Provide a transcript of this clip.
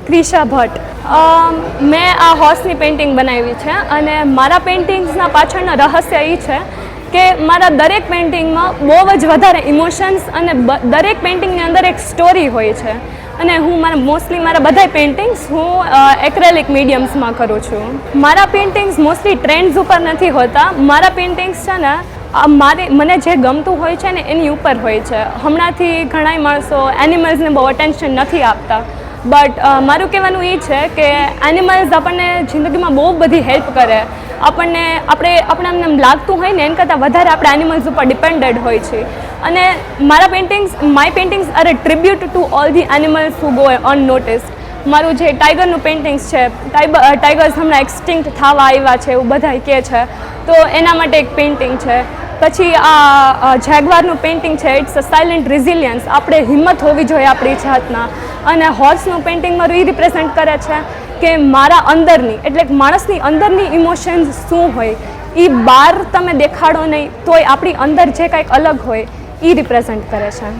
ક્રિશા ભટ્ટ। મેં આ હોર્સની પેઇન્ટિંગ બનાવી છે અને મારા પેઇન્ટિંગ્સના પાછળના રહસ્ય એ છે કે મારા દરેક પેઇન્ટિંગમાં બહુ જ વધારે ઇમોશન્સ અને દરેક પેઇન્ટિંગની અંદર એક સ્ટોરી હોય છે અને હું મોસ્ટલી મારા બધાય પેઇન્ટિંગ્સ હું એક્રેલિક મીડિયમ્સમાં કરું છું। મારા પેઇન્ટિંગ્સ મોસ્ટલી ટ્રેન્ડ્સ ઉપર નથી હોતા। મારા પેઇન્ટિંગ્સ છે ને મને જે ગમતું હોય છે ને એની ઉપર હોય છે। હમણાંથી ઘણાય માણસો એનિમલ્સને બહુ અટેન્શન નથી આપતા, બટ મારું કહેવાનું એ છે કે એનિમલ્સ આપણને જિંદગીમાં બહુ બધી હેલ્પ કરે। આપણે એમ લાગતું હોય ને એના કરતાં વધારે આપણે એનિમલ્સ ઉપર ડિપેન્ડેડ હોય છે અને my paintings are a tribute to all the animals who go unnoticed. મારું જે ટાઈગરનું પેઇન્ટિંગ્સ છે, ટાઈગર્સ હમણાં એક્સટિંક્ટ થવા આવ્યા છે એવું બધા કહે છે, તો એના માટે એક પેઇન્ટિંગ છે। પછી આ જેગવારનું પેઇન્ટિંગ છે, ઇટ્સ અ સાયલન્ટ રિઝિલિયન્સ। આપણે હિંમત હોવી જોઈએ આપણી જાતના। અને હોર્સનું પેઇન્ટિંગ મારું એ રિપ્રેઝેન્ટ કરે છે કે મારા અંદરની એટલે માણસની અંદરની ઇમોશન્સ શું હોય એ બહાર તમે દેખાડો નહીં તોય આપણી અંદર જે કંઈક અલગ હોય એ રિપ્રેઝેન્ટ કરે છે।